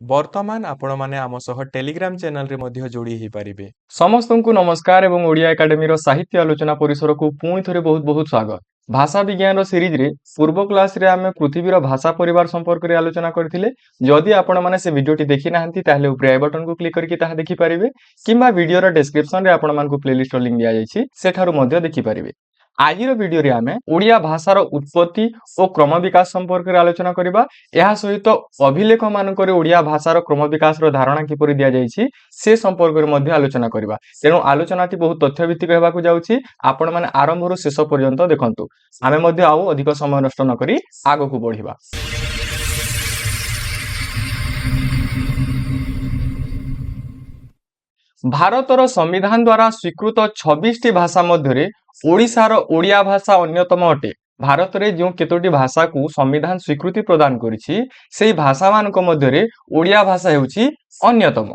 ବର୍ତ୍ତମାନ ଆପଣମାନେ ଆମ ସହ ଟେଲିଗ୍ରାମ ଚ୍ୟାନେଲରେ ମଧ୍ୟ ଯୋଡ଼ି ହୋଇପାରିବେ। ସମସ୍ତଙ୍କୁ ନମସ୍କାର ଏବଂ ଓଡ଼ିଆ ଏକାଡେମୀର ସାହିତ୍ୟ ଆଲୋଚନା ପରିସରକୁ ପୁଣି ଥରେ ବହୁତ ବହୁତ ସ୍ୱାଗତ। ଭାଷା ବିଜ୍ଞାନ ସିରିଜରେ ପୂର୍ବ କ୍ଲାସରେ ଆମେ ପୃଥିବୀର ଭାଷା ପରିବାର ସମ୍ପର୍କରେ ଆଲୋଚନା କରିଥିଲେ। ଯଦି ଆପଣମାନେ ସେ ଭିଡ଼ିଓଟି ଦେଖି ନାହାନ୍ତି ତାହେଲେ ଉପରେ ଆଇ ବଟନକୁ କ୍ଲିକ୍ କରିକି ତାହା ଦେଖିପାରିବେ କିମ୍ବା ଭିଡ଼ିଓର ଡେସ୍କ୍ରିପ୍ସନରେ ଆପଣମାନଙ୍କୁ ପ୍ଲେଲିଷ୍ଟର ଲିଙ୍କ୍ ଦିଆଯାଇଛି ସେଠାରୁ ମଧ୍ୟ ଦେଖିପାରିବେ। ଆଜିର ଭିଡ଼ିଓରେ ଆମେ ଓଡ଼ିଆ ଭାଷାର ଉତ୍ପତ୍ତି ଓ କ୍ରମ ବିକାଶ ସମ୍ପର୍କରେ ଆଲୋଚନା କରିବା। ଏହା ସହିତ ଅଭିଲେଖ ମାନଙ୍କରେ ଓଡ଼ିଆ ଭାଷାର କ୍ରମ ବିକାଶର ଧାରଣା କିପରି ଦିଆଯାଇଛି ସେ ସମ୍ପର୍କରେ ମଧ୍ୟ ଆଲୋଚନା କରିବା। ତେଣୁ ଆଲୋଚନାଟି ବହୁତ ତଥ୍ୟଭିତ୍ତିକ ହେବାକୁ ଯାଉଛି। ଆପଣମାନେ ଆରମ୍ଭରୁ ଶେଷ ପର୍ଯ୍ୟନ୍ତ ଦେଖନ୍ତୁ। ଆମେ ମଧ୍ୟ ଆଉ ଅଧିକ ସମୟ ନଷ୍ଟ ନକରି ଆଗକୁ ବଢ଼ିବା। ଭାରତର ସମ୍ବିଧାନ ଦ୍ୱାରା ସ୍ୱୀକୃତ 26ଟି ଭାଷା ମଧ୍ୟରେ ଓଡ଼ିଶାର ଓଡ଼ିଆ ଭାଷା ଅନ୍ୟତମ ଅଟେ। ଭାରତରେ ଯେଉଁ କେତୋଟି ଭାଷାକୁ ସମ୍ବିଧାନ ସ୍ୱୀକୃତି ପ୍ରଦାନ କରିଛି ସେହି ଭାଷାମାନଙ୍କ ମଧ୍ୟରେ ଓଡ଼ିଆ ଭାଷା ହେଉଛି ଅନ୍ୟତମ।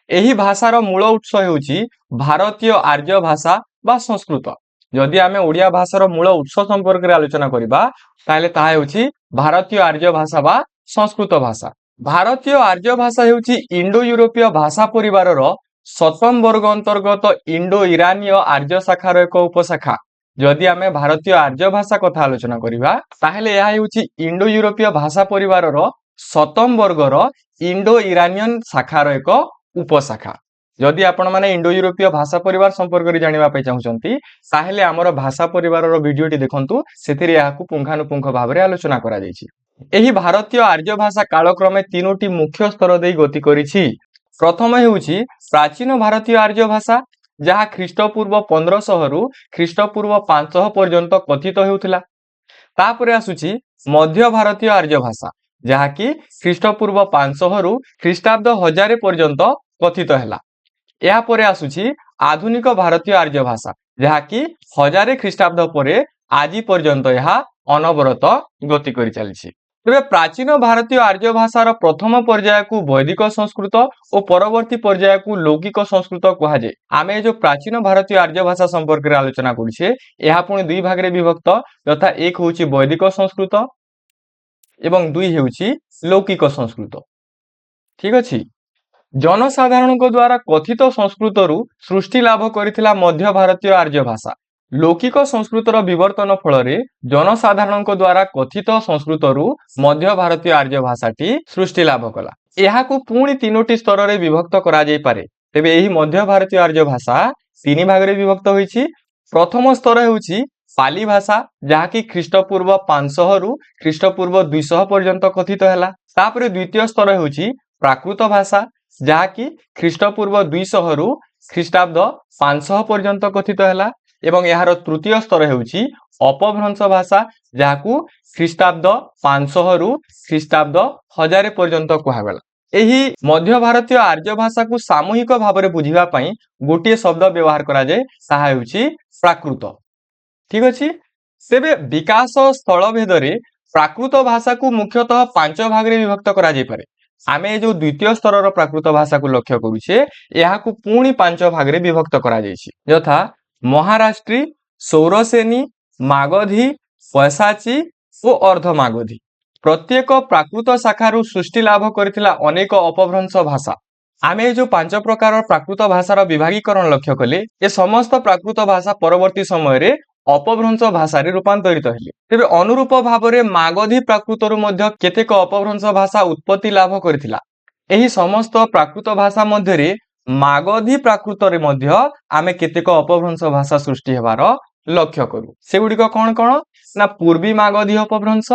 ଏହି ଭାଷାର ମୂଳ ଉତ୍ସ ହେଉଛି ଭାରତୀୟ ଆର୍ଯ୍ୟ ଭାଷା ବା ସଂସ୍କୃତ। ଯଦି ଆମେ ଓଡ଼ିଆ ଭାଷାର ମୂଳ ଉତ୍ସ ସମ୍ପର୍କରେ ଆଲୋଚନା କରିବା ତାହେଲେ ତାହା ହେଉଛି ଭାରତୀୟ ଆର୍ଯ୍ୟ ଭାଷା ବା ସଂସ୍କୃତ ଭାଷା। ଭାରତୀୟ ଆର୍ଯ୍ୟ ଭାଷା ହେଉଛି ଇଣ୍ଡୋ ୟୁରୋପୀୟ ଭାଷା ପରିବାରର ସପ୍ତମ ବର୍ଗ ଅନ୍ତର୍ଗତ ଇଣ୍ଡୋ ଇରାନୀୟ ଆର୍ଯ୍ୟ ଶାଖାର ଏକ ଉପଶାଖା। ଯଦି ଆମେ ଭାରତୀୟ ଆର୍ଯ୍ୟ ଭାଷା କଥା ଆଲୋଚନା କରିବା ତାହେଲେ ଏହା ହେଉଛି ଇଣ୍ଡୋ ୟୁରୋପୀୟ ଭାଷା ପରିବାରର ସପ୍ତମ ବର୍ଗର ଇଣ୍ଡୋ ଇରାନିୟନ ଶାଖାର ଏକ ଉପଶାଖା। ଯଦି ଆପଣମାନେ ଇଣ୍ଡୋ ୟୁରୋପୀୟ ଭାଷା ପରିବାର ସମ୍ପର୍କରେ ଜାଣିବା ପାଇଁ ଚାହୁଁଛନ୍ତି ତାହେଲେ ଆମର ଭାଷା ପରିବାରର ଭିଡ଼ିଓଟି ଦେଖନ୍ତୁ, ସେଥିରେ ଏହାକୁ ପୁଙ୍ଖାନୁପୁଙ୍ଖ ଭାବରେ ଆଲୋଚନା କରାଯାଇଛି। ଏହି ଭାରତୀୟ ଆର୍ଯ୍ୟ ଭାଷା କାଳକ୍ରମେ ତିନୋଟି ମୁଖ୍ୟ ସ୍ତର ଦେଇ ଗତି କରିଛି। ପ୍ରଥମ ହେଉଛି ପ୍ରାଚୀନ ଭାରତୀୟ ଆର୍ଯ୍ୟ ଭାଷା, ଯାହା ଖ୍ରୀଷ୍ଟପୂର୍ବ 1500ରୁ ଖ୍ରୀଷ୍ଟପୂର୍ବ 500 ପର୍ଯ୍ୟନ୍ତ କଥିତ ହେଉଥିଲା। ତାପରେ ଆସୁଛି ମଧ୍ୟ ଭାରତୀୟ ଆର୍ଯ୍ୟ ଭାଷା, ଯାହାକି ଖ୍ରୀଷ୍ଟପୂର୍ବ 500ରୁ ଖ୍ରୀଷ୍ଟାବ୍ଦ 1000 ପର୍ଯ୍ୟନ୍ତ କଥିତ ହେଲା। ଏହାପରେ ଆସୁଛି ଆଧୁନିକ ଭାରତୀୟ ଆର୍ଯ୍ୟ ଭାଷା, ଯାହାକି 1000 ଖ୍ରୀଷ୍ଟାବ୍ଦ ପରେ ଆଜି ପର୍ଯ୍ୟନ୍ତ ଏହା ଅନବରତ ଗତି କରି ଚାଲିଛି। ତେବେ ପ୍ରାଚୀନ ଭାରତୀୟ ଆର୍ଯ୍ୟ ଭାଷାର ପ୍ରଥମ ପର୍ଯ୍ୟାୟକୁ ବୈଦିକ ସଂସ୍କୃତ ଓ ପରବର୍ତ୍ତୀ ପର୍ଯ୍ୟାୟକୁ ଲୌକିକ ସଂସ୍କୃତ କୁହାଯାଏ। ଆମେ ଯେଉଁ ପ୍ରାଚୀନ ଭାରତୀୟ ଆର୍ଯ୍ୟ ଭାଷା ସମ୍ପର୍କରେ ଆଲୋଚନା କରୁଛେ ଏହା ପୁଣି ଦୁଇ ଭାଗରେ ବିଭକ୍ତ, ଯଥା ଏକ ହେଉଛି ବୈଦିକ ସଂସ୍କୃତ ଏବଂ ଦୁଇ ହେଉଛି ଲୌକିକ ସଂସ୍କୃତ। ଠିକ ଅଛି। ଜନସାଧାରଣଙ୍କ ଦ୍ୱାରା କଥିତ ସଂସ୍କୃତରୁ ସୃଷ୍ଟି ଲାଭ କରିଥିଲା ମଧ୍ୟ ଭାରତୀୟ ଆର୍ଯ୍ୟ ଭାଷା। ଲୌକିକ ସଂସ୍କୃତର ବିବର୍ତ୍ତନ ଫଳରେ ଜନସାଧାରଣଙ୍କ ଦ୍ୱାରା କଥିତ ସଂସ୍କୃତରୁ ମଧ୍ୟ ଭାରତୀୟ ଆର୍ଯ୍ୟ ଭାଷାଟି ସୃଷ୍ଟି ଲାଭ କଲା। ଏହାକୁ ପୁଣି ତିନୋଟି ସ୍ତରରେ ବିଭକ୍ତ କରାଯାଇପାରେ। ତେବେ ଏହି ମଧ୍ୟ ଭାରତୀୟ ଆର୍ଯ୍ୟ ଭାଷା ତିନି ଭାଗରେ ବିଭକ୍ତ ହୋଇଛି। ପ୍ରଥମ ସ୍ତର ହେଉଛି ପାଲି ଭାଷା, ଯାହାକି ଖ୍ରୀଷ୍ଟପୂର୍ବ 500ରୁ ଖ୍ରୀଷ୍ଟପୂର୍ବ 200 ପର୍ଯ୍ୟନ୍ତ କଥିତ ହେଲା। ତାପରେ ଦ୍ୱିତୀୟ ସ୍ତର ହେଉଛି ପ୍ରାକୃତ ଭାଷା, ଯାହାକି ଖ୍ରୀଷ୍ଟପୂର୍ବ 200ରୁ ଖ୍ରୀଷ୍ଟାବ୍ଦ 500 ପର୍ଯ୍ୟନ୍ତ କଥିତ ହେଲା। ଏବଂ ଏହାର ତୃତୀୟ ସ୍ତର ହେଉଛି ଅପଭ୍ରଂଶ ଭାଷା, ଯାହାକୁ ଖ୍ରୀଷ୍ଟାବ୍ଦ 500ରୁ ଖ୍ରୀଷ୍ଟାବ୍ଦ 1000 ପର୍ଯ୍ୟନ୍ତ କୁହାଗଲା। ଏହି ମଧ୍ୟ ଭାରତୀୟ ଆର୍ଯ୍ୟ ଭାଷାକୁ ସାମୂହିକ ଭାବରେ ବୁଝିବା ପାଇଁ ଗୋଟିଏ ଶବ୍ଦ ବ୍ୟବହାର କରାଯାଏ, ତାହା ହେଉଛି ପ୍ରାକୃତ। ଠିକ ଅଛି। ତେବେ ବିକାଶ ସ୍ଥଳ ଭେଦରେ ପ୍ରାକୃତ ଭାଷାକୁ ମୁଖ୍ୟତଃ 5 ଭାଗରେ ବିଭକ୍ତ କରାଯାଇପାରେ। ଆମେ ଯେଉଁ ଦ୍ୱିତୀୟ ସ୍ତରର ପ୍ରାକୃତ ଭାଷାକୁ ଲକ୍ଷ୍ୟ କରୁଛେ ଏହାକୁ ପୁଣି 5 ଭାଗରେ ବିଭକ୍ତ କରାଯାଇଛି, ଯଥା ମହାରାଷ୍ଟ୍ରୀ, ସୌରସେନୀ, ମାଗଧୀ, ପୈଶାଚୀ ଓ ଅର୍ଦ୍ଧମାଗଧୀ। ପ୍ରତ୍ୟେକ ପ୍ରାକୃତ ଶାଖାରୁ ସୃଷ୍ଟି ଲାଭ କରିଥିଲା ଅନେକ ଅପଭ୍ରଂଶ ଭାଷା। ଆମେ ଯେଉଁ 5 ପ୍ରକାର ପ୍ରାକୃତ ଭାଷାର ବିଭାଗୀକରଣ ଲକ୍ଷ୍ୟ କଲେ ଏ ସମସ୍ତ ପ୍ରାକୃତ ଭାଷା ପରବର୍ତ୍ତୀ ସମୟରେ ଅପଭ୍ରଂଶ ଭାଷାରେ ରୂପାନ୍ତରିତ ହେଲେ। ତେବେ ଅନୁରୂପ ଭାବରେ ମାଗଧୀ ପ୍ରାକୃତରୁ ମଧ୍ୟ କେତେକ ଅପଭ୍ରଂଶ ଭାଷା ଉତ୍ପତ୍ତି ଲାଭ କରିଥିଲା। ଏହି ସମସ୍ତ ପ୍ରାକୃତ ଭାଷା ମଧ୍ୟରେ ମାଗଧୀ ପ୍ରାକୃତରେ ମଧ୍ୟ ଆମେ କେତେକ ଅପଭ୍ରଂଶ ଭାଷା ସୃଷ୍ଟି ହେବାର ଲକ୍ଷ୍ୟ କରୁ। ସେଗୁଡ଼ିକ କ'ଣ କ'ଣ ନା ପୂର୍ବୀ ମାଗଧୀ ଅପଭ୍ରଂଶ,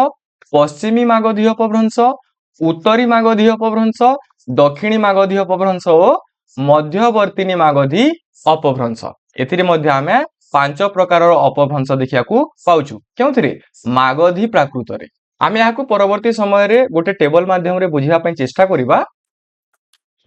ପଶ୍ଚିମୀ ମାଗଧୀ ଅପଭ୍ରଂଶ, ଉତ୍ତରୀ ମାଗଧୀ ଅପଭ୍ରଂଶ, ଦକ୍ଷିଣୀ ମାଗଧୀ ଅପଭ୍ରଂଶ ଓ ମଧ୍ୟବର୍ତ୍ତିନୀ ମାଗଧୀ ଅପଭ୍ରଂଶ। ଏଥିରେ ମଧ୍ୟ ଆମେ 5 ପ୍ରକାରର ଅପଭ୍ରଂଶ ଦେଖିବାକୁ ପାଉଛୁ। କେଉଁଥିରେ? ମାଗଧୀ ପ୍ରାକୃତରେ। ଆମେ ଏହାକୁ ପରବର୍ତ୍ତୀ ସମୟରେ ଗୋଟେ ଟେବଲ ମାଧ୍ୟମରେ ବୁଝିବା ପାଇଁ ଚେଷ୍ଟା କରିବା।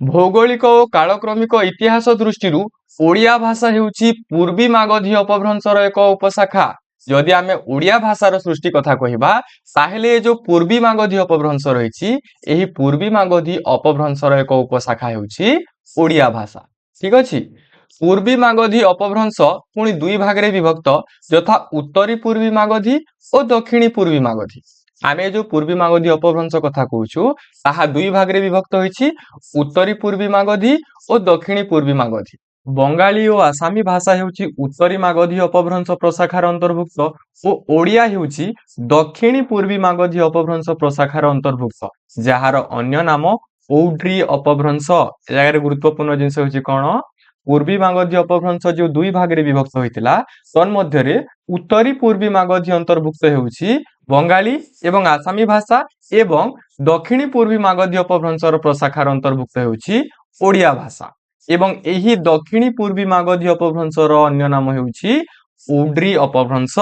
ଭୌଗୋଳିକ ଓ କାଳକ୍ରମିକ ଇତିହାସ ଦୃଷ୍ଟିରୁ ଓଡ଼ିଆ ଭାଷା ହେଉଛି ପୂର୍ବୀ ମାଗଧୀ ଅପଭ୍ରଂଶର ଏକ ଉପଶାଖା। ଯଦି ଆମେ ଓଡ଼ିଆ ଭାଷାର ସୃଷ୍ଟି କଥା କହିବା ତାହେଲେ ଏ ଯେଉଁ ପୂର୍ବୀ ମାଗଧୀ ଅପଭ୍ରଂଶ ରହିଛି ଏହି ପୂର୍ବୀ ମାଗଧୀ ଅପଭ୍ରଂଶର ଏକ ଉପଶାଖା ହେଉଛି ଓଡ଼ିଆ ଭାଷା। ଠିକ ଅଛି। ପୂର୍ବୀ ମାଗଧୀ ଅପଭ୍ରଂଶ ପୁଣି ଦୁଇ ଭାଗରେ ବିଭକ୍ତ, ଯଥା ଉତ୍ତରୀ ପୂର୍ବୀ ମାଗଧୀ ଓ ଦକ୍ଷିଣୀ ପୂର୍ବୀ ମାଗଧୀ। आमे जो पूर्वी मागधी अपभ्रंश कथा कहूछु ताहा दुई भाग रे विभक्त होईछि उत्तरी पूर्वी मागधी और दक्षिणी पूर्वी मागधी। बंगाली और आसामी भाषा हेउछि उत्तरी मागधी अपभ्रंश प्रशाखार अंतर्भुक्त और ओडिया हेउछि दक्षिणी पूर्वी मागधी अपभ्रंश प्रशाखार अंतर्भुक्त जहार अन्य नाम औड्री अपभ्रंश। जगार गुरुत्वपूर्ण जिनस होछि कोन पूर्वी मागधी अपभ्रंश जो दुई भाग रे विभक्त होइतिला तन मध्यरे उत्तरी पूर्वी मागधी अंतर्भुक्त हेउछि बंगाली एवं आसामी भाषा एवं दक्षिणी पूर्वी मागधी अपभ्रंशर प्रशाखार अंतर्भुक्त हेउछि ओडिया भाषा एवं एही दक्षिणी पूर्वी मागधी अपभ्रंशर अन्य नाम हेउछि औड्री अपभ्रंश।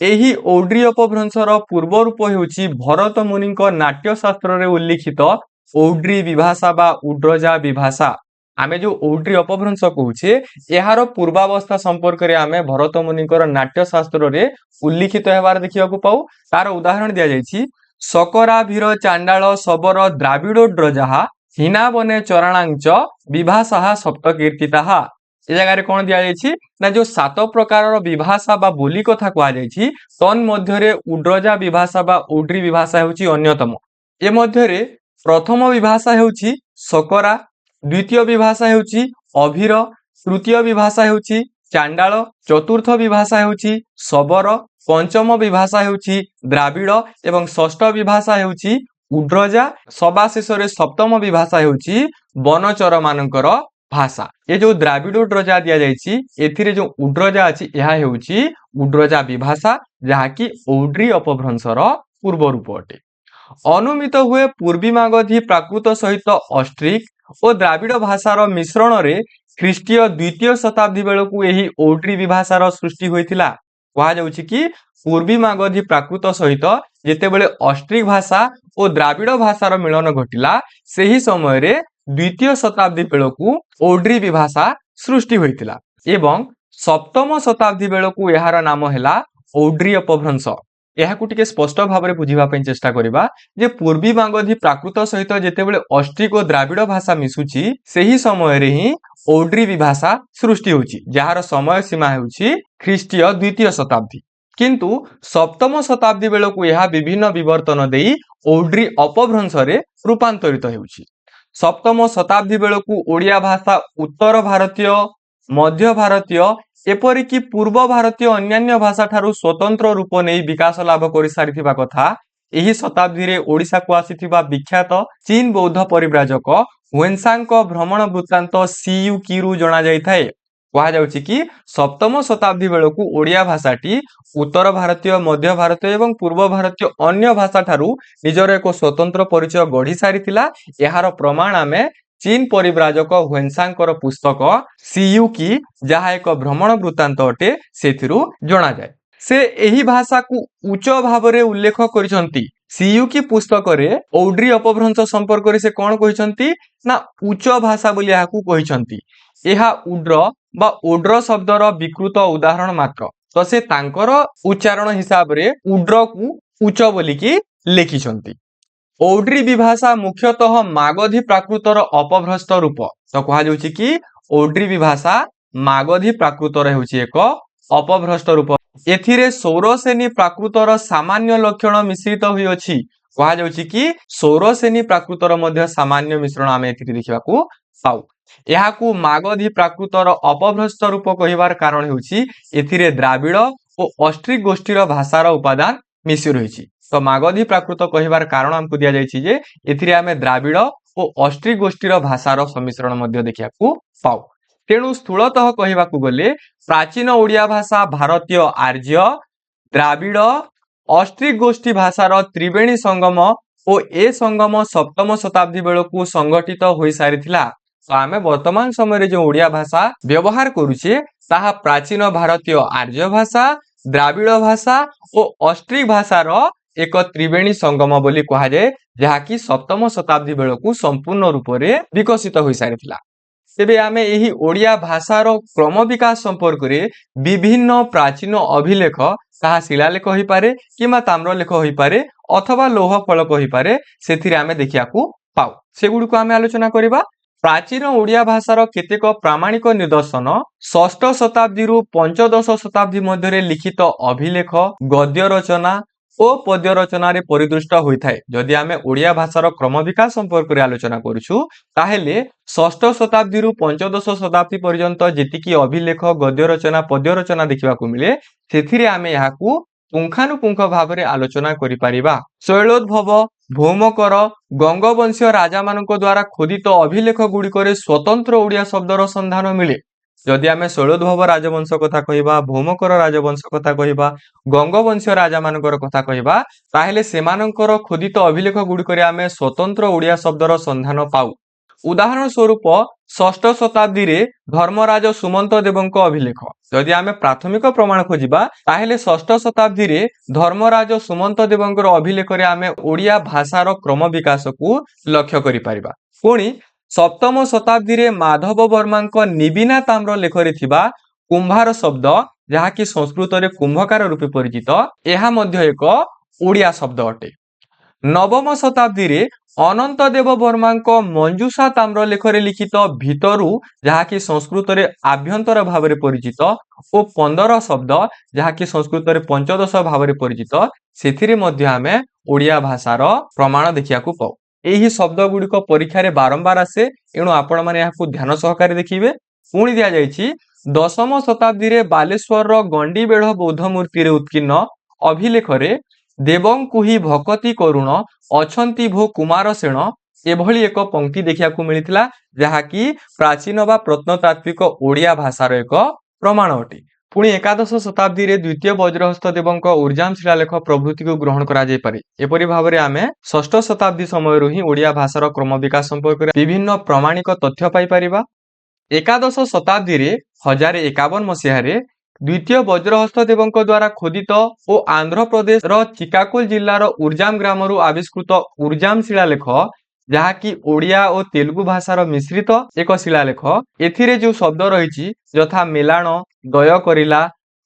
एही औड्री अपभ्रंशर पूर्व रूप हेउछि भरत मुनिଙ୍କ नाट्य शास्त्र रे उल्लिखित औड्री विभाषा बा उड्रजा विभाषा। आमे जो औड्री अपभ्रंश कहूछे एहार पूर्वावस्था संपर्क रे आमे भरत मुनिଙ୍କର नाट्य शास्त्र रे उल्लिखित हेबार देखिବାକୁ पाऊ। तार उदाहरण दिया जायछि सकरा भीर चांडाल सबर द्राविडो ड्रजाहा हिना बने चरणांच विभाषा सप्तकीर्तिताहा। ए जगह रे कोन दिया जायछि ना जो सात प्रकार विभाषा बा बोली कथा कहा जायछि तन मध्यरे उड्रजा विभाषा बा औड्री विभाषा हेउछि अन्यतम। ए मध्यरे प्रथम विभाषा हेउछि सकरा, द्वितीय विभाषा हेउछि अभीर, तृतीय विभाषा हेउछि चांडाल, चतुर्थ विभाषा हेउछि सबर, पंचम विभाषा हेउछि द्राविड एवं षष्ठ विभाषा हेउछि उड्रजा, सबाशेष रे सप्तम विभाषा हेउछि बनचर मानकर भाषा। ये जो द्राविड उड्रजा दिया जायछि एथिरे जो उड्रजा अछि एहा हेउछि उड्रजा विभाषा जहाकी औड्री अपभ्रंशर पूर्व रूप अटे। अनुमित हुए पूर्वी मागधी प्राकृत सहित ऑस्ट्रिक और द्राविड भाषार मिश्रण रे ख्रीष्टीय द्वितीय शताब्दी बेलकू एही औड्री विभाषार सृष्टि होइतिला। कहा जाउछि कि पूर्वी मागधी प्राकृत सहित जेतेबेले ऑस्ट्रिक भाषा और द्राविड भाषार मिलन घटिला सेही समय रे द्वितीय शताब्दी बेलकू औड्री विभाषा सृष्टि होइतिला एवं सप्तम शताब्दी बेलकू एहार नाम हैला औड्री अपभ्रंश। एहाकू टिके स्पष्ट भाबरे बुझिबा पई चेष्टा करिबा जे पूर्वी मागधी प्राकृत सहित जेतेबेले ऑस्ट्रिक और द्राविड भाषा मिसुची सेही समय रे ही औड्री विभाषा सृष्टि होछि जहार समय सीमा हेउछि ख्रीष्टीय द्वितीय शताब्दी। किंतु सप्तम शताब्दी बेलकू एहा विभिन्न विवर्तन देई औड्री अपभ्रंश रे रूपांतरित हेउछि। सप्तम शताब्दी बेलकू ओडिया भाषा उत्तर भारतीय, मध्य भारतीय एपरिकी पूर्व भारतीय अन्यान्य भाषा ठारू स्वतंत्र रूप नहीं विकास लाभ कर सारिथिबा कथा एही शताब्दी रे ओडिशा को आसीथिबा विख्यात चीन बौद्ध परिव्राजक हुएनसांग भ्रमण वृत्तांत सीयू कीरू जना जायथाय। कहा जाउछि कि सप्तम शताब्दी बेलकू ओडिया भाषाटी उत्तर भारतीय, मध्य भारतीय एवं पूर्व भारतीय अन्य भाषा ठारू निजर एक स्वतंत्र परिचय गढ़ी सारिथिला। एहार प्रमाण आमे चीन परिव्राजक हुएनसांग पुस्तक सीयू की जहा एक भ्रमण वृत्तांत अटे सेथिरु जना जाय। से एही भाषा को उच्च भावरे उल्लेख करिसंती। सीयू की पुस्तक रे औड्री अपभ्रंश संपर्क रे से कोन कहिसंती ना उच्च भाषा बोली याकू कहिसंती। एहा उड्र बा ओड्र शब्दर विकृत उदाहरण मात्र। तो से तांकर उच्चारण हिसाब रे उड्र को उच्च बोली की लेखिसंती। औड्री विभाषा मुख्यतः मागधी प्राकृतर अपभ्रस्त रूप। तो कहा जाउछि कि औड्री विभाषा मागधी प्राकृतर हेउछि एक अपभ्रस्त रूप। एथिरे सौरसेनी प्राकृतर सामान्य लक्षण मिश्रित होई अछि। कहा जाउछि कि सौरसेनी प्राकृतर मध्य सामान्य मिश्रण आमे एथिरे देखिबाकू पाउ। एहाकू मागधी प्राकृतर अपभ्रस्त रूप कहिबार कारण हेउछि एथिरे द्राविड और ऑस्ट्रिक गोष्ठीर भाषार उपादान मिसि रहिछि। तो मागधी प्राकृत कहिबार कारण हमकु दिया जायछि जे एथिरे आमे द्राविड और ऑस्ट्रिक गोष्ठीर भाषार सम्मिश्रण मध्य देखियाकू पाउ। तेणु स्थूलतः कहिबाकू गले प्राचीन ओडिया भाषा भारतीय आर्य, द्राविड, ऑस्ट्रिक गोष्ठी भाषार त्रिवेणी संगम और ए संगम सप्तम शताब्दी बेलकू संगठित होई सारिथिला। तो आमे वर्तमान समय रे जो ओडिया भाषा व्यवहार करूछे ताहा प्राचीन भारतीय आर्य भाषा, द्राविड भाषा और ऑस्ट्रिक भाषार एक त्रिवेणी संगम बोली कहा जाए जहाकी सप्तम शताब्दी बेलकू संपूर्ण रूप रे विकसित होई सारिथिला। तेबे आमे एही ओडिया भाषार क्रम विकास संपर्क रे विभिन्न प्राचीन अभिलेख ताहा शिलालेख होई पारे किमा ताम्रलेख होई पारे अथवा लौह फलक होई पारे सेथिरे आमे देखियाकू पाउ। सेगुडी को आमे आलोचना करिबा। प्राचीन ओडिया भाषार केतेक प्रामाणिक निदर्शन षष्ठ शताब्दी रु पंचदश शताब्दी मध्य लिखित अभिलेख, गद्य रचना ଓ ପଦ୍ୟ ରଚନାରେ ପରିଦୃଷ୍ଟ ହୋଇଥାଏ। ଯଦି ଆମେ ଓଡ଼ିଆ ଭାଷାର କ୍ରମ ବିକାଶ ସମ୍ପର୍କରେ ଆଲୋଚନା କରୁଛୁ ତାହେଲେ ଷଷ୍ଠ ଶତାବ୍ଦୀରୁ ପଞ୍ଚଦଶ ଶତାବ୍ଦୀ ପର୍ଯ୍ୟନ୍ତ ଯେତିକି ଅଭିଲେଖ ଗଦ୍ୟ ରଚନା ପଦ୍ୟ ରଚନା ଦେଖିବାକୁ ମିଳେ ସେଥିରେ ଆମେ ଏହାକୁ ପୁଙ୍ଖାନୁପୁଙ୍ଖ ଭାବରେ ଆଲୋଚନା କରିପାରିବା। ଶୈଳୋଦ୍ଭବ ଭୌମକର ଗଙ୍ଗବଂଶୀୟ ରାଜାମାନଙ୍କ ଦ୍ୱାରା ଖୋଦିତ ଅଭିଲେଖ ଗୁଡ଼ିକରେ ସ୍ୱତନ୍ତ୍ର ଓଡ଼ିଆ ଶବ୍ଦର ସନ୍ଧାନ ମିଳେ। ଯଦି ଆମେ ଶୈଳୋଦ୍ଭବ ରାଜବଂଶ କଥା କହିବା ଭୌମକର ରାଜବଂଶ କଥା କହିବା ଗଙ୍ଗବଂଶୀୟ ରାଜାମାନଙ୍କର କଥା କହିବା ତାହେଲେ ସେମାନଙ୍କର ଖୋଦିତ ଅଭିଲେଖ ଗୁଡ଼ିକରେ ଆମେ ସ୍ୱତନ୍ତ୍ର ଓଡ଼ିଆ ଶବ୍ଦର ସନ୍ଧାନ ପାଉ। ଉଦାହରଣ ସ୍ୱରୂପ ଷଷ୍ଠ ଶତାବ୍ଦୀରେ ଧର୍ମରାଜ ସୁମନ୍ତ ଦେବଙ୍କ ଅଭିଲେଖ। ଯଦି ଆମେ ପ୍ରାଥମିକ ପ୍ରମାଣ ଖୋଜିବା ତାହେଲେ ଷଷ୍ଠ ଶତାବ୍ଦୀରେ ଧର୍ମରାଜ ସୁମନ୍ତ ଦେବଙ୍କର ଅଭିଲେଖରେ ଆମେ ଓଡ଼ିଆ ଭାଷାର କ୍ରମ ବିକାଶକୁ ଲକ୍ଷ୍ୟ କରିପାରିବା। ପୁଣି ସପ୍ତମ ଶତାବ୍ଦୀରେ ମାଧବ ବର୍ମାଙ୍କ ନିବିନା ତାମ୍ର ଲେଖରେ ଥିବା କୁମ୍ଭାର ଶବ୍ଦ ଯାହାକି ସଂସ୍କୃତରେ କୁମ୍ଭକାର ରୂପେ ପରିଚିତ ଏହା ମଧ୍ୟ ଏକ ଓଡ଼ିଆ ଶବ୍ଦ ଅଟେ। ନବମ ଶତାବ୍ଦୀରେ ଅନନ୍ତ ଦେବ ବର୍ମାଙ୍କ ମଞ୍ଜୁଷା ତାମ୍ର ଲେଖରେ ଲିଖିତ ଭିତରୁ ଯାହାକି ସଂସ୍କୃତରେ ଆଭ୍ୟନ୍ତର ଭାବରେ ପରିଚିତ ଓ 15 ଶବ୍ଦ ଯାହାକି ସଂସ୍କୃତରେ ପଞ୍ଚଦଶ ଭାବରେ ପରିଚିତ ସେଥିରେ ମଧ୍ୟ ଆମେ ଓଡ଼ିଆ ଭାଷାର ପ୍ରମାଣ ଦେଖିବାକୁ ପାଉ। ଏହି ଶବ୍ଦ ଗୁଡ଼ିକ ପରୀକ୍ଷାରେ ବାରମ୍ବାର ଆସେ ଏଣୁ ଆପଣମାନେ ଏହାକୁ ଧ୍ୟାନ ସହକାରେ ଦେଖିବେ। ପୁଣି ଦିଆଯାଇଛି ଦଶମ ଶତାବ୍ଦୀରେ ବାଲେଶ୍ୱରର ଗଣ୍ଡିବେଢ଼ ବୌଦ୍ଧ ମୂର୍ତ୍ତିରେ ଉତ୍କୀର୍ଣ୍ଣ ଅଭିଲେଖରେ ଦେବଙ୍କୁହି ଭକତି କରୁଣ ଅଛନ୍ତି ଭୋ କୁମାର ସେଣ ଏଭଳି ଏକ ପଂକ୍ତି ଦେଖିବାକୁ ମିଳିଥିଲା ଯାହାକି ପ୍ରାଚୀନ ବା ପ୍ରତ୍ନତାତ୍ତ୍ୱିକ ଓଡ଼ିଆ ଭାଷାର ଏକ ପ୍ରମାଣ ଅଟେ। ପୁଣି ଏକାଦଶ ଶତାବ୍ଦୀରେ ଦ୍ୱିତୀୟ ବଜ୍ରହସ୍ତ ଦେବଙ୍କ ଉର୍ଜାମ ଶିଳାଲେଖ ପ୍ରଭୃତିକୁ ଗ୍ରହଣ କରାଯାଇପାରେ। ଏପରି ଭାବରେ ଆମେ ଷଷ୍ଠ ଶତାବ୍ଦୀ ସମୟରୁ ହିଁ ଓଡ଼ିଆ ଭାଷାର କ୍ରମ ବିକାଶ ସମ୍ପର୍କରେ ବିଭିନ୍ନ ପ୍ରମାଣିକ ତଥ୍ୟ ପାଇପାରିବା। ଏକାଦଶ ଶତାବ୍ଦୀରେ 1051 ମସିହାରେ ଦ୍ୱିତୀୟ ବଜ୍ରହସ୍ତ ଦେବଙ୍କ ଦ୍ୱାରା ଖୋଦିତ ଓ ଆନ୍ଧ୍ରପ୍ରଦେଶର ଚିକାଗୋ ଜିଲ୍ଲାର ଉର୍ଜାମ ଗ୍ରାମରୁ ଆବିଷ୍କୃତ ଉର୍ଜାମ ଶିଳାଲେଖ ଯାହାକି ଓଡ଼ିଆ ଓ ତେଲୁଗୁ ଭାଷାର ମିଶ୍ରିତ ଏକ ଶିଳାଲେଖ। ଏଥିରେ ଯେଉଁ ଶବ୍ଦ ରହିଛି ଯଥା ମେଲାଣ ଦୟ କରିଲା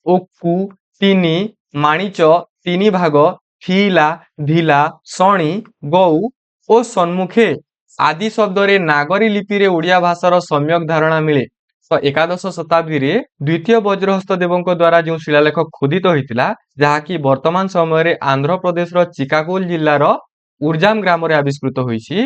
ଓକୁ ତିନି ମାଣିଚ ତିନି ଭାଗ ଫିଇଲା ଧିଲା ଶଣି ଗଉ ଓ ସମ୍ମୁଖେ ଆଦି ଶବ୍ଦରେ ନାଗରୀ ଲିପିରେ ଓଡ଼ିଆ ଭାଷାର ସମ୍ୟକ ଧାରଣା ମିଳେ। ତ ଏକାଦଶ ଶତାବ୍ଦୀରେ ଦ୍ୱିତୀୟ ବଜ୍ରହସ୍ତ ଦେବଙ୍କ ଦ୍ୱାରା ଯେଉଁ ଶିଳାଲେଖ ଖୋଦିତ ହୋଇଥିଲା ଯାହାକି ବର୍ତ୍ତମାନ ସମୟରେ ଆନ୍ଧ୍ରପ୍ରଦେଶର ଚିକାଗୋ ଜିଲ୍ଲାର ଉର୍ଜାମ ଗ୍ରାମରେ ଆବିଷ୍କୃତ ହୋଇଛି।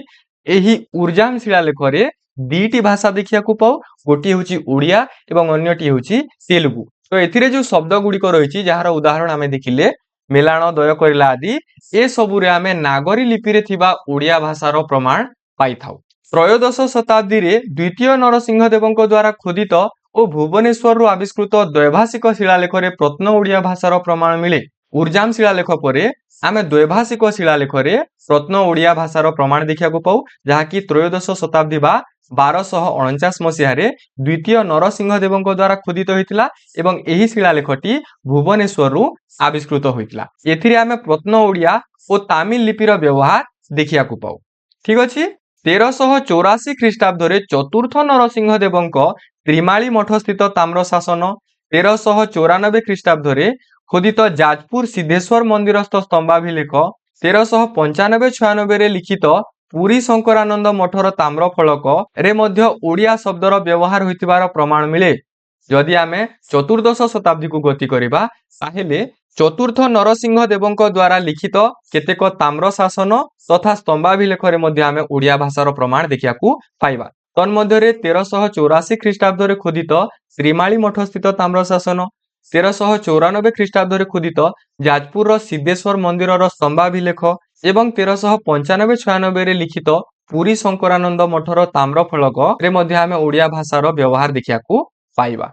ଏହି ଉର୍ଜାମ ଶିଳାଲେଖରେ ଦୁଇଟି ଭାଷା ଦେଖିବାକୁ ପାଉ, ଗୋଟିଏ ହେଉଛି ଓଡ଼ିଆ ଏବଂ ଅନ୍ୟଟି ହେଉଛି ତେଲୁଗୁ। ତ ଏଥିରେ ଯେଉଁ ଶବ୍ଦ ଗୁଡ଼ିକ ରହିଛି ଯାହାର ଉଦାହରଣ ଆମେ ଦେଖିଲେ ମେଲାଣ ଦୟ କରିଲା ଆଦି ଏସବୁରେ ଆମେ ନାଗରୀ ଲିପିରେ ଥିବା ଓଡ଼ିଆ ଭାଷାର ପ୍ରମାଣ ପାଇଥାଉ। ତ୍ରୟୋଦଶ ଶତାବ୍ଦୀରେ ଦ୍ୱିତୀୟ ନରସିଂହ ଦେବଙ୍କ ଦ୍ୱାରା ଖୋଦିତ ଓ ଭୁବନେଶ୍ୱରରୁ ଆବିଷ୍କୃତ ଦ୍ୱୈଭାଷିକ ଶିଳାଲେଖରେ ପ୍ରତ୍ନ ଓଡ଼ିଆ ଭାଷାର ପ୍ରମାଣ ମିଳେ। ଉର୍ଜାମ ଶିଳାଲେଖ ପରେ ଆମେ ଦ୍ୱୈଭାଷିକ ଶିଳାଲେଖରେ ପ୍ରତ୍ନ ଓଡ଼ିଆ ଭାଷାର ପ୍ରମାଣ ଦେଖିବାକୁ ପାଉ ଯାହାକି ତ୍ରୟୋଦଶ ଶତାବ୍ଦୀ ବା 1249 ମସିହାରେ ଦ୍ୱିତୀୟ ନରସିଂହ ଦେବଙ୍କ ଦ୍ୱାରା ଖୋଦିତ ହୋଇଥିଲା ଏବଂ ଏହି ଶିଳାଲେଖଟି ଭୁବନେଶ୍ୱରରୁ ଆବିଷ୍କୃତ ହୋଇଥିଲା। ଏଥିରେ ଆମେ ପ୍ରତ୍ନ ଓଡ଼ିଆ ଓ ତାମିଲ ଲିପିର ବ୍ୟବହାର ଦେଖିବାକୁ ପାଉ। ଠିକ ଅଛି। 1384 ଖ୍ରୀଷ୍ଟାବ୍ଦରେ ଚତୁର୍ଥ ନରସିଂହ ଦେବଙ୍କ ତ୍ରିମାଳି ମଠ ସ୍ଥିତ ତାମ୍ର ଶାସନ 1394 ଖ୍ରୀଷ୍ଟାବ୍ଦରେ ଖୋଦିତ ଯାଜପୁର ସିଦ୍ଧେଶ୍ୱର ମନ୍ଦିରସ୍ଥ ସ୍ତମ୍ଭାଭିଲେଖ 1395-96ରେ ଲିଖିତ ପୁରୀ ଶଙ୍କରାନନ୍ଦ ମଠର ତାମ୍ର ଫଳକରେ ମଧ୍ୟ ଓଡ଼ିଆ ଶବ୍ଦର ବ୍ୟବହାର ହୋଇଥିବାର ପ୍ରମାଣ ମିଳେ। ଯଦି ଆମେ ଚତୁର୍ଦ୍ଦଶ ଶତାବ୍ଦୀକୁ ଗତି କରିବା ତାହେଲେ ଚତୁର୍ଥ ନରସିଂହ ଦେବଙ୍କ ଦ୍ୱାରା ଲିଖିତ କେତେକ ତାମ୍ର ଶାସନ ତଥା ସ୍ତମ୍ଭାଭିଲେଖରେ ମଧ୍ୟ ଆମେ ଓଡ଼ିଆ ଭାଷାର ପ୍ରମାଣ ଦେଖିବାକୁ ପାଇବା। ତନ୍ମଧ୍ୟରେ 1384 ଖ୍ରୀଷ୍ଟାବ୍ଦରେ ଖୋଦିତ ତ୍ରିମାଳି ମଠ ସ୍ଥିତ ତାମ୍ର ଶାସନ 1394 ଖ୍ରୀଷ୍ଟାବ୍ଦରେ ଖୋଦିତ ଯାଜପୁରର ସିଦ୍ଧେଶ୍ୱର ମନ୍ଦିରର ସ୍ତମ୍ଭାଭିଲେଖ ଏବଂ 1395-96ରେ ଲିଖିତ ପୁରୀ ଶଙ୍କରାନନ୍ଦ ମଠର ତାମ୍ର ଫଳକରେ ମଧ୍ୟ ଆମେ ଓଡ଼ିଆ ଭାଷାର ବ୍ୟବହାର ଦେଖିବାକୁ ପାଇବା।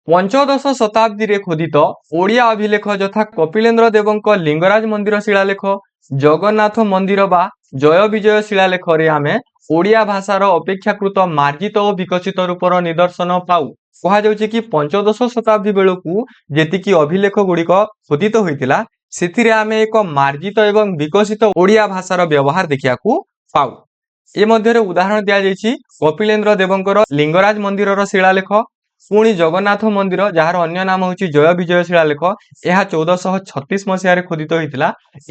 ପଞ୍ଚଦଶ ଶତାବ୍ଦୀରେ ଖୋଦିତ ଓଡ଼ିଆ ଅଭିଲେଖ ଯଥା କପିଳେନ୍ଦ୍ର ଦେବଙ୍କ ଲିଙ୍ଗରାଜ ମନ୍ଦିର ଶିଳାଲେଖ ଜଗନ୍ନାଥ ମନ୍ଦିର ବା ଜୟ ବିଜୟ ଶିଳାଲେଖରେ ଆମେ ଓଡ଼ିଆ ଭାଷାର ଅପେକ୍ଷାକୃତ ମାର୍ଜିତ ଓ ବିକଶିତ ରୂପର ନିଦର୍ଶନ ପାଉ। କୁହାଯାଉଛି କି ପଞ୍ଚଦଶ ଶତାବ୍ଦୀ ବେଳକୁ ଯେତିକି ଅଭିଲେଖ ଗୁଡ଼ିକ ଖୋଦିତ ହୋଇଥିଲା ସେଥିରେ ଆମେ ଏକ ମାର୍ଜିତ ଏବଂ ବିକଶିତ ଓଡ଼ିଆ ଭାଷାର ବ୍ୟବହାର ଦେଖିବାକୁ ପାଉ। ଏ ମଧ୍ୟରେ ଉଦାହରଣ ଦିଆଯାଇଛି କପିଳେନ୍ଦ୍ର ଦେବଙ୍କର ଲିଙ୍ଗରାଜ ମନ୍ଦିରର ଶିଳାଲେଖ, ପୁଣି ଜଗନ୍ନାଥ ମନ୍ଦିର ଯାହାର ଅନ୍ୟ ନାମ ହେଉଛି ଜୟ ବିଜୟ ଶିଳାଲେଖ ଏହା 1436 ମସିହାରେ ଖୋଦିତ ହୋଇଥିଲା।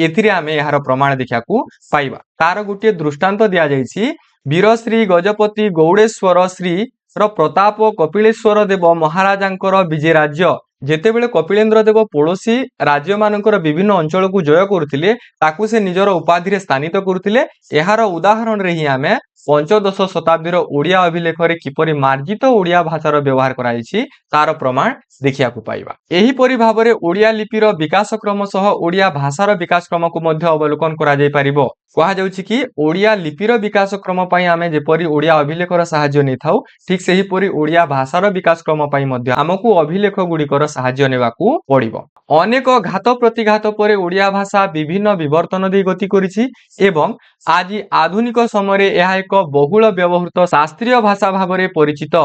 ଏଥିରେ ଆମେ ଏହାର ପ୍ରମାଣ ଦେଖିବାକୁ ପାଇବା। ତାର ଗୋଟିଏ ଦୃଷ୍ଟାନ୍ତ ଦିଆଯାଇଛି ବୀରଶ୍ରୀ ଗଜପତି ଗୌଡ଼େଶ୍ୱର ଶ୍ରୀ ର ପ୍ରତାପ କପିଳେଶ୍ୱର ଦେବ ମହାରାଜାଙ୍କର ବିଜେ ରାଜ୍ୟ ଯେତେବେଳେ କପିଳେନ୍ଦ୍ର ଦେବ ପଡ଼ୋଶୀ ରାଜ୍ୟମାନଙ୍କର ବିଭିନ୍ନ ଅଞ୍ଚଳକୁ ଜୟ କରୁଥିଲେ ତାକୁ ସେ ନିଜର ଉପାଧିରେ ସ୍ଥାନିତ କରୁଥିଲେ। ଏହାର ଉଦାହରଣରେ ହିଁ ଆମେ ପଞ୍ଚଦଶ ଶତାବ୍ଦୀର ଓଡ଼ିଆ ଅଭିଲେଖରେ କିପରି ମାର୍ଜିତ ଓଡ଼ିଆ ଭାଷାର ବ୍ୟବହାର କରାଯାଇଛି ତାର ପ୍ରମାଣ ଦେଖିବାକୁ ପାଇବା। ଏହିପରି ଭାବରେ ଓଡ଼ିଆ ଲିପିର ବିକାଶ କ୍ରମ ସହ ଓଡ଼ିଆ ଭାଷାର ବିକାଶ କ୍ରମକୁ ମଧ୍ୟ ଅବଲୋକନ କରାଯାଇପାରିବ। କୁହାଯାଉଛି କି ଓଡ଼ିଆ ଲିପିର ବିକାଶ କ୍ରମ ପାଇଁ ଆମେ ଯେପରି ଓଡ଼ିଆ ଅଭିଲେଖର ସାହାଯ୍ୟ ନେଇଥାଉ ଠିକ୍ ସେହିପରି ଓଡ଼ିଆ ଭାଷାର ବିକାଶ କ୍ରମ ପାଇଁ ମଧ୍ୟ ଆମକୁ ଅଭିଲେଖ ଗୁଡ଼ିକର ସାହାଯ୍ୟ ନେବାକୁ ପଡ଼ିବ। ଅନେକ ଘାତ ପ୍ରତିଘାତ ପରେ ଓଡ଼ିଆ ଭାଷା ବିଭିନ୍ନ ବିବର୍ତ୍ତନ ଦେଇ ଗତି କରିଛି ଏବଂ ଆଜି ଆଧୁନିକ ସମୟରେ ଏହା ଏକ ବହୁଳ ବ୍ୟବହୃତ ଶାସ୍ତ୍ରୀୟ ଭାଷା ଭାବରେ ପରିଚିତ।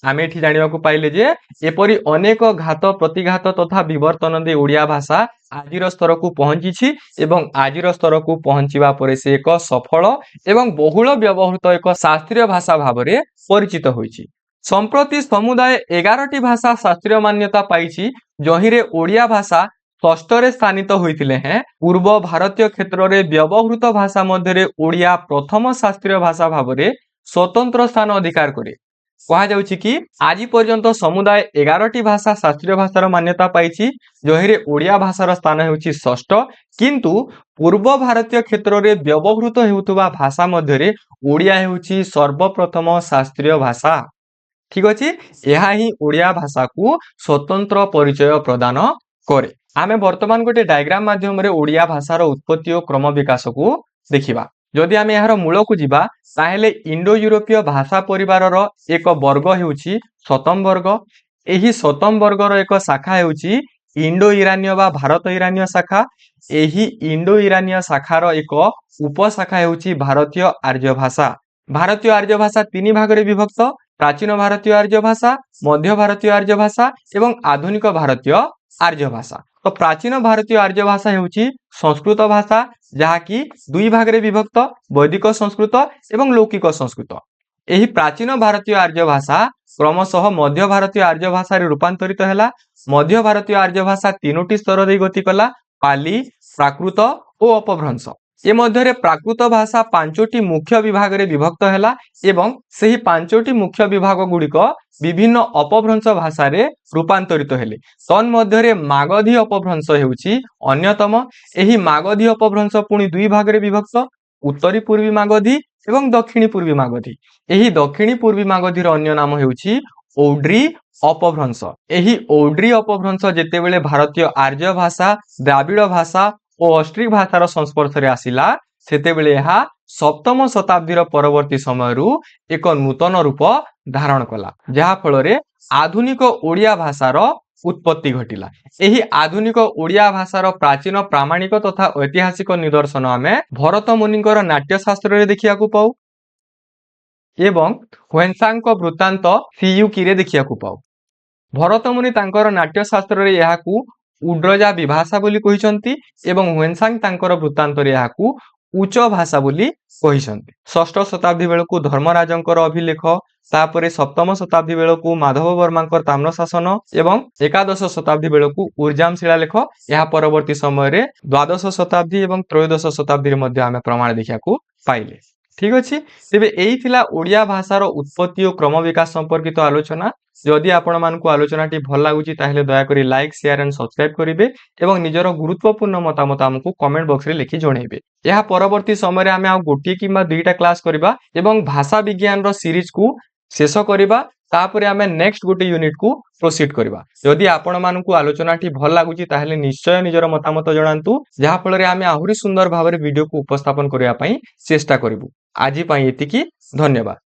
ଆମେ ଏଠି ଜାଣିବାକୁ ପାଇଲେ ଯେ ଏପରି ଅନେକ ଘାତ ପ୍ରତିଘାତ ତଥା ବିବର୍ତ୍ତନ ଦେଇ ଓଡ଼ିଆ ଭାଷା ଆଜିର ସ୍ତରକୁ ପହଞ୍ଚିଛି ଏବଂ ଆଜିର ସ୍ତରକୁ ପହଞ୍ଚିବା ପରେ ସେ ଏକ ସଫଳ ଏବଂ ବହୁଳ ବ୍ୟବହୃତ ଏକ ଶାସ୍ତ୍ରୀୟ ଭାଷା ଭାବରେ ପରିଚିତ ହୋଇଛି। ସମ୍ପ୍ରତି ସମୁଦାୟ 11ଟି ଭାଷା ଶାସ୍ତ୍ରୀୟ ମାନ୍ୟତା ପାଇଛି ଯହିଁରେ ଓଡ଼ିଆ ଭାଷା ଷଷ୍ଠରେ ସ୍ଥାନିତ ହୋଇଥିଲେ ହେଁ ପୂର୍ବ ଭାରତୀୟ କ୍ଷେତ୍ରରେ ବ୍ୟବହୃତ ଭାଷା ମଧ୍ୟରେ ଓଡ଼ିଆ ପ୍ରଥମ ଶାସ୍ତ୍ରୀୟ ଭାଷା ଭାବରେ ସ୍ୱତନ୍ତ୍ର ସ୍ଥାନ ଅଧିକାର କରେ। କୁହାଯାଉଛି କି ଆଜି ପର୍ଯ୍ୟନ୍ତ ସମୁଦାୟ 11ଟି ଭାଷା ଶାସ୍ତ୍ରୀୟ ଭାଷାର ମାନ୍ୟତା ପାଇଛି ଯହିଁରେ ଓଡ଼ିଆ ଭାଷାର ସ୍ଥାନ ହେଉଛି ଷଷ୍ଠ, କିନ୍ତୁ ପୂର୍ବ ଭାରତୀୟ କ୍ଷେତ୍ରରେ ବ୍ୟବହୃତ ହେଉଥିବା ଭାଷା ମଧ୍ୟରେ ଓଡ଼ିଆ ହେଉଛି ସର୍ବପ୍ରଥମ ଶାସ୍ତ୍ରୀୟ ଭାଷା। ଠିକ ଅଛି, ଏହା ହିଁ ଓଡ଼ିଆ ଭାଷାକୁ ସ୍ୱତନ୍ତ୍ର ପରିଚୟ ପ୍ରଦାନ କରେ। ଆମେ ବର୍ତ୍ତମାନ ଗୋଟେ ଡାଇଗ୍ରାମ ମାଧ୍ୟମରେ ଓଡ଼ିଆ ଭାଷାର ଉତ୍ପତ୍ତି ଓ କ୍ରମ ବିକାଶକୁ ଦେଖିବା। ଯଦି ଆମେ ଏହାର ମୂଳକୁ ଯିବା ତାହେଲେ ଇଣ୍ଡୋ ୟୁରୋପୀୟ ଭାଷା ପରିବାରର ଏକ ବର୍ଗ ହେଉଛି ଶତମ ବର୍ଗ। ଏହି ଶତମ ବର୍ଗର ଏକ ଶାଖା ହେଉଛି ଇଣ୍ଡୋ ଇରାନୀୟ ବା ଭାରତ ଇରାନୀୟ ଶାଖା। ଏହି ଇଣ୍ଡୋ ଇରାନୀୟ ଶାଖାର ଏକ ଉପଶାଖା ହେଉଛି ଭାରତୀୟ ଆର୍ଯ୍ୟ ଭାଷା। ଭାରତୀୟ ଆର୍ଯ୍ୟ ଭାଷା ତିନି ଭାଗରେ ବିଭକ୍ତ: ପ୍ରାଚୀନ ଭାରତୀୟ ଆର୍ଯ୍ୟ ଭାଷା, ମଧ୍ୟ ଭାରତୀୟ ଆର୍ଯ୍ୟ ଭାଷା ଏବଂ ଆଧୁନିକ ଭାରତୀୟ ଆର୍ଯ୍ୟ ଭାଷା। ତ ପ୍ରାଚୀନ ଭାରତୀୟ ଆର୍ଯ୍ୟ ଭାଷା ହେଉଛି ସଂସ୍କୃତ ଭାଷା, ଯାହାକି ଦୁଇ ଭାଗରେ ବିଭକ୍ତ: ବୈଦିକ ସଂସ୍କୃତ ଏବଂ ଲୌକିକ ସଂସ୍କୃତ। ଏହି ପ୍ରାଚୀନ ଭାରତୀୟ ଆର୍ଯ୍ୟ ଭାଷା କ୍ରମଶଃ ମଧ୍ୟ ଭାରତୀୟ ଆର୍ଯ୍ୟ ଭାଷାରେ ରୂପାନ୍ତରିତ ହେଲା। ମଧ୍ୟ ଭାରତୀୟ ଆର୍ଯ୍ୟ ଭାଷା ତିନୋଟି ସ୍ତର ଦେଇ ଗତି କଲା: ପାଲି, ପ୍ରାକୃତ ଓ ଅପଭ୍ରଂଶ। ଏ ମଧ୍ୟରେ ପ୍ରାକୃତ ଭାଷା 5ଟି ମୁଖ୍ୟ ବିଭାଗରେ ବିଭକ୍ତ ହେଲା ଏବଂ ସେହି 5ଟି ମୁଖ୍ୟ ବିଭାଗ ଗୁଡ଼ିକ ବିଭିନ୍ନ ଅପଭ୍ରଂଶ ଭାଷାରେ ରୂପାନ୍ତରିତ ହେଲେ। ତନ୍ମଧ୍ୟରେ ମାଗଧୀ ଅପଭ୍ରଂଶ ହେଉଛି ଅନ୍ୟତମ। ଏହି ମାଗଧୀ ଅପଭ୍ରଂଶ ପୁଣି ଦୁଇ ଭାଗରେ ବିଭକ୍ତ: ଉତ୍ତରୀ ପୂର୍ବୀ ମାଗଧୀ ଏବଂ ଦକ୍ଷିଣୀ ପୂର୍ବୀ ମାଗଧୀ। ଏହି ଦକ୍ଷିଣୀ ପୂର୍ବୀ ମାଗଧୀର ଅନ୍ୟ ନାମ ହେଉଛି ଔଡ୍ରି ଅପଭ୍ରଂଶ। ଏହି ଔଡ୍ରି ଅପଭ୍ରଂଶ ଯେତେବେଳେ ଭାରତୀୟ ଆର୍ଯ୍ୟ ଭାଷା, ଦ୍ରାବିଡ଼ ଭାଷା ଓ ଅଷ୍ଟ୍ରିକ ଭାଷାର ସଂସ୍ପର୍ଶରେ ଆସିଲା ସେତେବେଳେ ଏହା ସପ୍ତମ ଶତାବ୍ଦୀର ପରବର୍ତ୍ତୀ ସମୟରୁ ଏକ ନୂତନ ରୂପ ଧାରଣ କଲା, ଯାହା ଫଳରେ ଆଧୁନିକ ଓଡ଼ିଆ ଭାଷାର ଉତ୍ପତ୍ତି ଘଟିଲା। ଏହି ଆଧୁନିକ ଓଡ଼ିଆ ଭାଷାର ପ୍ରାଚୀନ ପ୍ରାମାଣିକ ତଥା ଐତିହାସିକ ନିଦର୍ଶନ ଆମେ ଭରତ ମୁନିଙ୍କର ନାଟ୍ୟଶାସ୍ତ୍ରରେ ଦେଖିବାକୁ ପାଉ ଏବଂ ହ୍ୱେନ୍ସାଂଙ୍କ ବୃତ୍ତାନ୍ତ ସିୟୁକିରେ ଦେଖିବାକୁ ପାଉ। ଭରତ ମୁନି ତାଙ୍କର ନାଟ୍ୟଶାସ୍ତ୍ରରେ ଏହାକୁ ଉଡ୍ରଜା ବିଭାଷା ବୋଲି କହିଛନ୍ତି ଏବଂ ହ୍ୱେନ୍ସାଂ ତାଙ୍କର ବୃତ୍ତାନ୍ତରେ ଏହାକୁ ଉଚ୍ଚ ଭାଷା ବୋଲି କହିଛନ୍ତି। ଷଷ୍ଠ ଶତାବ୍ଦୀ ବେଳକୁ ଧର୍ମରାଜଙ୍କର ଅଭିଲେଖ, ତାପରେ ସପ୍ତମ ଶତାବ୍ଦୀ ବେଳକୁ ମାଧବ ବର୍ମାଙ୍କର ତାମ୍ରଶାସନ ଏବଂ ଏକାଦଶ ଶତାବ୍ଦୀ ବେଳକୁ ଉର୍ଜାମ ଶିଳାଲେଖ। ଏହା ପରବର୍ତ୍ତୀ ସମୟରେ ଦ୍ୱାଦଶ ଶତାବ୍ଦୀ ଏବଂ ତ୍ରୟୋଦଶ ଶତାବ୍ଦୀରେ ମଧ୍ୟ ଆମେ ପ୍ରମାଣ ଦେଖିବାକୁ ପାଇଲେ। ଠିକ ଅଛି, ତେବେ ଏଇ ଥିଲା ଓଡ଼ିଆ ଭାଷାର ଉତ୍ପତ୍ତି ଓ କ୍ରମ ବିକାଶ ସମ୍ପର୍କିତ ଆଲୋଚନା। ଯଦି ଆପଣମାନଙ୍କୁ ଆଲୋଚନାଟି ଭଲ ଲାଗୁଛି ତାହେଲେ ଦୟାକରି ଲାଇକ୍, ସେୟାର ଆଣ୍ଡ ସବସ୍କ୍ରାଇବ କରିବେ ଏବଂ ନିଜର ଗୁରୁତ୍ୱପୂର୍ଣ୍ଣ ମତାମତ ଆମକୁ କମେଣ୍ଟ ବକ୍ସରେ ଲେଖି ଜଣାଇବେ। ଏହା ପରବର୍ତ୍ତୀ ସମୟରେ ଆମେ ଆଉ ଗୋଟିଏ କିମ୍ବା ଦୁଇଟା କ୍ଲାସ କରିବା ଏବଂ ଭାଷା ବିଜ୍ଞାନର ସିରିଜକୁ ଶେଷ କରିବା। ତାପରେ ଆମେ ନେକ୍ସଟ ଗୋଟେ ୟୁନିଟକୁ ପ୍ରୋସିଡ୍ କରିବା। ଯଦି ଆପଣମାନଙ୍କୁ ଆଲୋଚନାଟି ଭଲ ଲାଗୁଛି ତାହେଲେ ନିଶ୍ଚୟ ନିଜର ମତାମତ ଜଣାନ୍ତୁ, ଯାହା ଫଳରେ ଆମେ ଆହୁରି ସୁନ୍ଦର ଭାବରେ ଭିଡ଼ିଓକୁ ଉପସ୍ଥାପନ କରିବା ପାଇଁ ଚେଷ୍ଟା କରିବୁ। ଆଜି ପାଇଁ ଏତିକି, ଧନ୍ୟବାଦ।